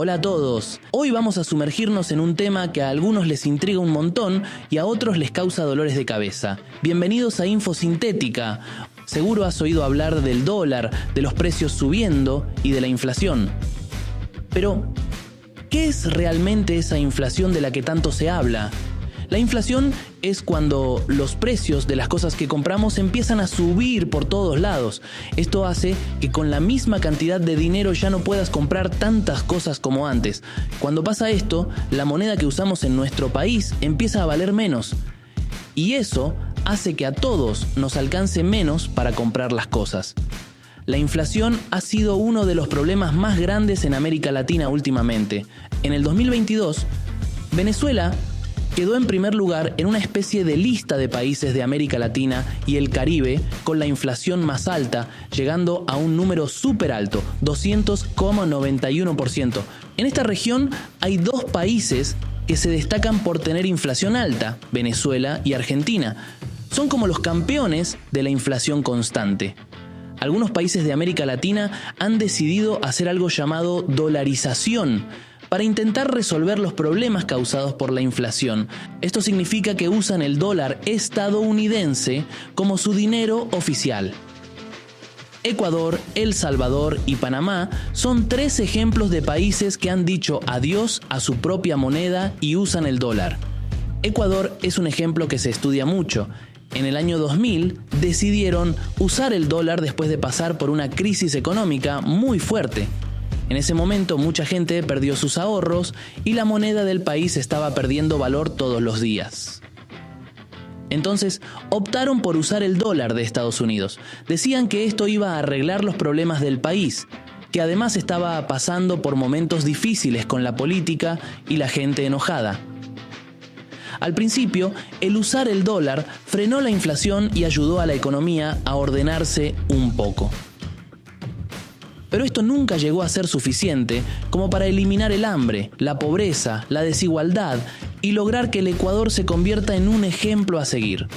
Hola a todos. Hoy vamos a sumergirnos en un tema que a algunos les intriga un montón y a otros les causa dolores de cabeza. Bienvenidos a Infosintética. Seguro has oído hablar del dólar, de los precios subiendo y de la inflación. Pero, ¿qué es realmente esa inflación de la que tanto se habla? La inflación es cuando los precios de las cosas que compramos empiezan a subir por todos lados. Esto hace que con la misma cantidad de dinero ya no puedas comprar tantas cosas como antes. Cuando pasa esto, la moneda que usamos en nuestro país empieza a valer menos. Y eso hace que a todos nos alcance menos para comprar las cosas. La inflación ha sido uno de los problemas más grandes en América Latina últimamente. En el 2022, Venezuela quedó en primer lugar en una especie de lista de países de América Latina y el Caribe con la inflación más alta, llegando a un número súper alto, 200,91%. En esta región hay dos países que se destacan por tener inflación alta, Venezuela y Argentina. Son como los campeones de la inflación constante. Algunos países de América Latina han decidido hacer algo llamado dolarización, para intentar resolver los problemas causados por la inflación. Esto significa que usan el dólar estadounidense como su dinero oficial. Ecuador, El Salvador y Panamá son tres ejemplos de países que han dicho adiós a su propia moneda y usan el dólar. Ecuador es un ejemplo que se estudia mucho. En el año 2000 decidieron usar el dólar después de pasar por una crisis económica muy fuerte. En ese momento mucha gente perdió sus ahorros y la moneda del país estaba perdiendo valor todos los días. Entonces optaron por usar el dólar de Estados Unidos. Decían que esto iba a arreglar los problemas del país, que además estaba pasando por momentos difíciles con la política y la gente enojada. Al principio, el usar el dólar frenó la inflación y ayudó a la economía a ordenarse un poco. Pero esto nunca llegó a ser suficiente como para eliminar el hambre, la pobreza, la desigualdad y lograr que el Ecuador se convierta en un ejemplo a seguir.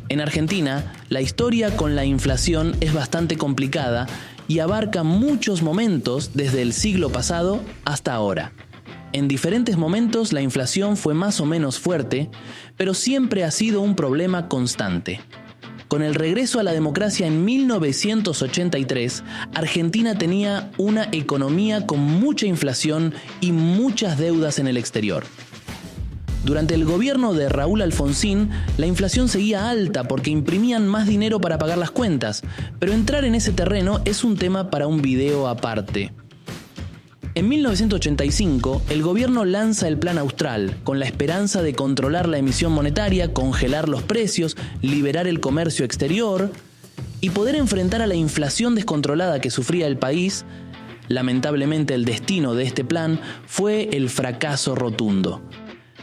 En Argentina, la historia con la inflación es bastante complicada y abarca muchos momentos desde el siglo pasado hasta ahora. En diferentes momentos la inflación fue más o menos fuerte, pero siempre ha sido un problema constante. Con el regreso a la democracia en 1983, Argentina tenía una economía con mucha inflación y muchas deudas en el exterior. Durante el gobierno de Raúl Alfonsín, la inflación seguía alta porque imprimían más dinero para pagar las cuentas, pero entrar en ese terreno es un tema para un video aparte. En 1985, el gobierno lanza el Plan Austral, con la esperanza de controlar la emisión monetaria, congelar los precios, liberar el comercio exterior y poder enfrentar a la inflación descontrolada que sufría el país. Lamentablemente, el destino de este plan fue el fracaso rotundo.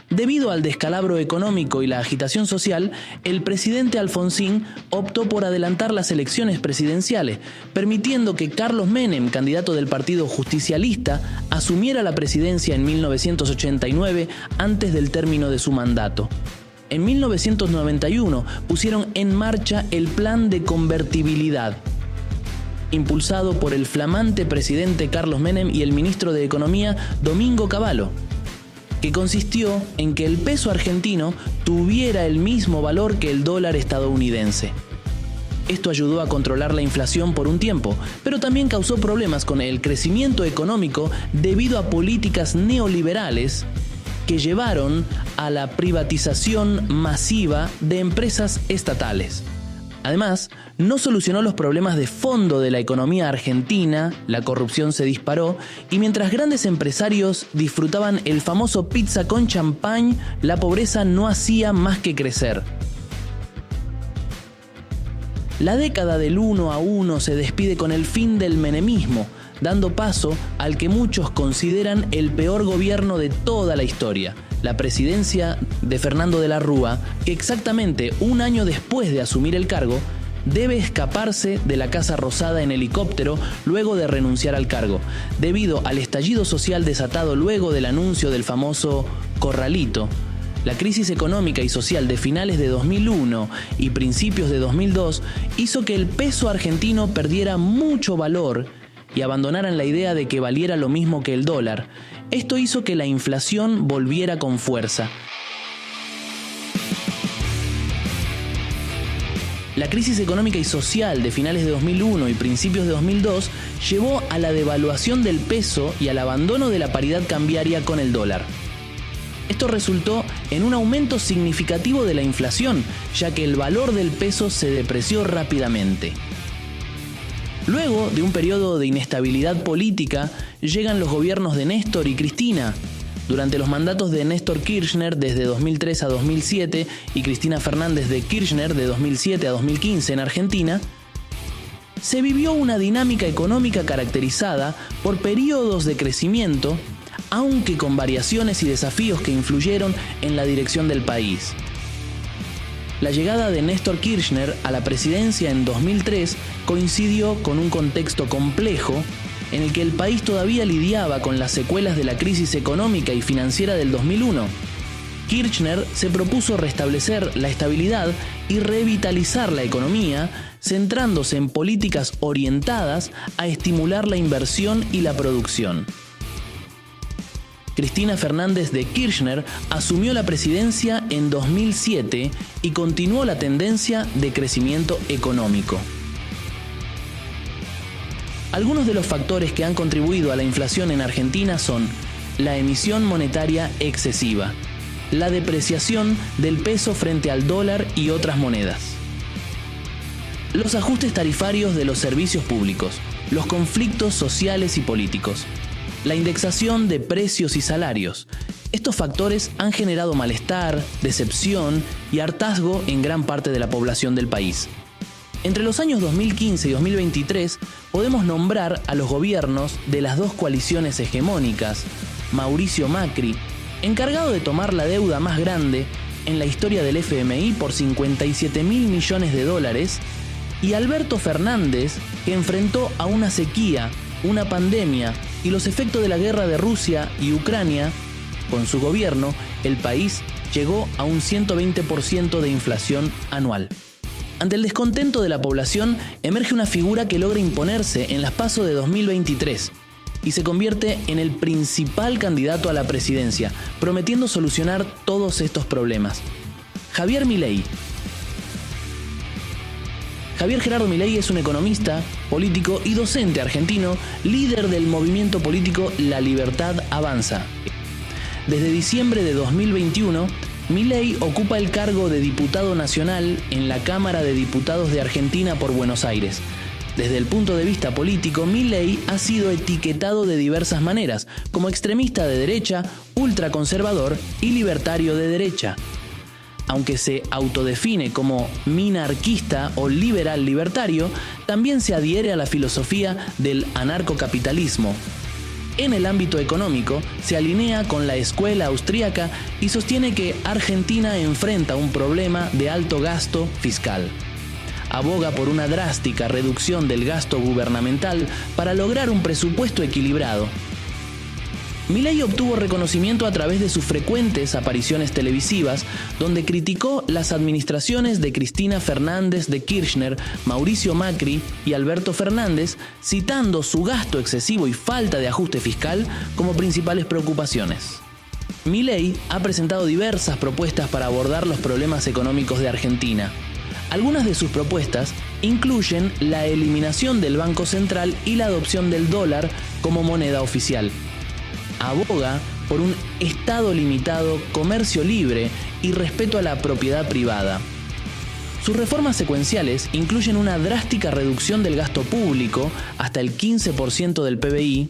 Debido al descalabro económico y la agitación social, el presidente Alfonsín optó por adelantar las elecciones presidenciales, permitiendo que Carlos Menem, candidato del Partido Justicialista, asumiera la presidencia en 1989 antes del término de su mandato. En 1991 pusieron en marcha el Plan de Convertibilidad, impulsado por el flamante presidente Carlos Menem y el ministro de Economía Domingo Cavallo, que consistió en que el peso argentino tuviera el mismo valor que el dólar estadounidense. Esto ayudó a controlar la inflación por un tiempo, pero también causó problemas con el crecimiento económico debido a políticas neoliberales que llevaron a la privatización masiva de empresas estatales. Además, no solucionó los problemas de fondo de la economía argentina, la corrupción se disparó y mientras grandes empresarios disfrutaban el famoso pizza con champán, la pobreza no hacía más que crecer. La década del 1 a 1 se despide con el fin del menemismo, dando paso al que muchos consideran el peor gobierno de toda la historia, la presidencia de Fernando de la Rúa, que exactamente un año después de asumir el cargo, debe escaparse de la Casa Rosada en helicóptero luego de renunciar al cargo, debido al estallido social desatado luego del anuncio del famoso corralito. La crisis económica y social de finales de 2001 y principios de 2002 hizo que el peso argentino perdiera mucho valor y abandonaran la idea de que valiera lo mismo que el dólar. Esto hizo que la inflación volviera con fuerza. La crisis económica y social de finales de 2001 y principios de 2002 llevó a la devaluación del peso y al abandono de la paridad cambiaria con el dólar. Esto resultó en un aumento significativo de la inflación, ya que el valor del peso se depreció rápidamente. Luego de un periodo de inestabilidad política, llegan los gobiernos de Néstor y Cristina. Durante los mandatos de Néstor Kirchner desde 2003 a 2007 y Cristina Fernández de Kirchner de 2007 a 2015 en Argentina, se vivió una dinámica económica caracterizada por periodos de crecimiento, aunque con variaciones y desafíos que influyeron en la dirección del país. La llegada de Néstor Kirchner a la presidencia en 2003 coincidió con un contexto complejo en el que el país todavía lidiaba con las secuelas de la crisis económica y financiera del 2001. Kirchner se propuso restablecer la estabilidad y revitalizar la economía, centrándose en políticas orientadas a estimular la inversión y la producción. Cristina Fernández de Kirchner asumió la presidencia en 2007 y continuó la tendencia de crecimiento económico. Algunos de los factores que han contribuido a la inflación en Argentina son la emisión monetaria excesiva, la depreciación del peso frente al dólar y otras monedas, los ajustes tarifarios de los servicios públicos, los conflictos sociales y políticos, la indexación de precios y salarios. Estos factores han generado malestar, decepción y hartazgo en gran parte de la población del país. Entre los años 2015 y 2023 podemos nombrar a los gobiernos de las dos coaliciones hegemónicas, Mauricio Macri, encargado de tomar la deuda más grande en la historia del FMI por 57.000 millones de dólares, y Alberto Fernández, que enfrentó a una sequía, una pandemia y los efectos de la guerra de Rusia y Ucrania. Con su gobierno, el país llegó a un 120% de inflación anual. Ante el descontento de la población, emerge una figura que logra imponerse en las PASO de 2023 y se convierte en el principal candidato a la presidencia, prometiendo solucionar todos estos problemas. Javier Milei. Javier Gerardo Milei es un economista, político y docente argentino, líder del movimiento político La Libertad Avanza. Desde diciembre de 2021, Milei ocupa el cargo de diputado nacional en la Cámara de Diputados de Argentina por Buenos Aires. Desde el punto de vista político, Milei ha sido etiquetado de diversas maneras, como extremista de derecha, ultraconservador y libertario de derecha. Aunque se autodefine como minarquista o liberal libertario, también se adhiere a la filosofía del anarcocapitalismo. En el ámbito económico, se alinea con la escuela austríaca y sostiene que Argentina enfrenta un problema de alto gasto fiscal. Aboga por una drástica reducción del gasto gubernamental para lograr un presupuesto equilibrado. Milei obtuvo reconocimiento a través de sus frecuentes apariciones televisivas, donde criticó las administraciones de Cristina Fernández de Kirchner, Mauricio Macri y Alberto Fernández, citando su gasto excesivo y falta de ajuste fiscal como principales preocupaciones. Milei ha presentado diversas propuestas para abordar los problemas económicos de Argentina. Algunas de sus propuestas incluyen la eliminación del Banco Central y la adopción del dólar como moneda oficial. Aboga por un Estado limitado, comercio libre y respeto a la propiedad privada. Sus reformas secuenciales incluyen una drástica reducción del gasto público hasta el 15% del PBI,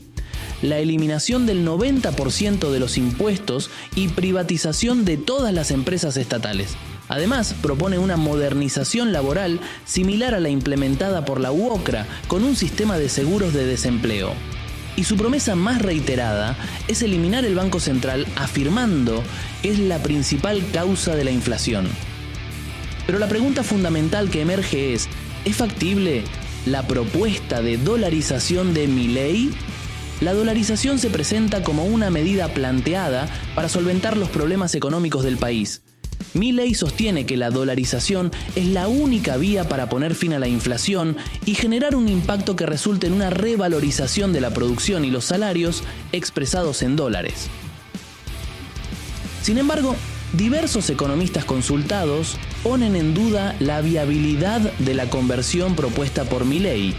la eliminación del 90% de los impuestos y privatización de todas las empresas estatales. Además, propone una modernización laboral similar a la implementada por la UOCRA, con un sistema de seguros de desempleo. Y su promesa más reiterada es eliminar el Banco Central, afirmando que es la principal causa de la inflación. Pero la pregunta fundamental que emerge es factible la propuesta de dolarización de Milei? La dolarización se presenta como una medida planteada para solventar los problemas económicos del país. Milei sostiene que la dolarización es la única vía para poner fin a la inflación y generar un impacto que resulte en una revalorización de la producción y los salarios expresados en dólares. Sin embargo, diversos economistas consultados ponen en duda la viabilidad de la conversión propuesta por Milei.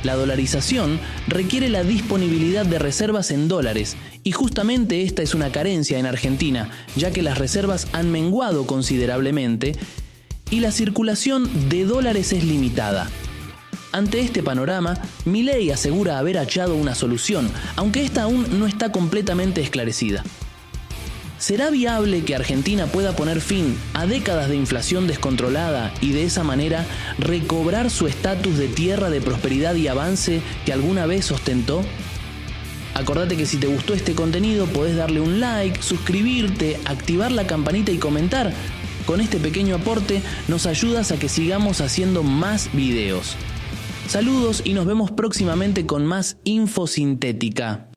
La dolarización requiere la disponibilidad de reservas en dólares y justamente esta es una carencia en Argentina, ya que las reservas han menguado considerablemente y la circulación de dólares es limitada. Ante este panorama, Milei asegura haber hallado una solución, aunque esta aún no está completamente esclarecida. ¿Será viable que Argentina pueda poner fin a décadas de inflación descontrolada y de esa manera recobrar su estatus de tierra de prosperidad y avance que alguna vez ostentó? Acordate que si te gustó este contenido podés darle un like, suscribirte, activar la campanita y comentar. Con este pequeño aporte nos ayudas a que sigamos haciendo más videos. Saludos y nos vemos próximamente con más info sintética.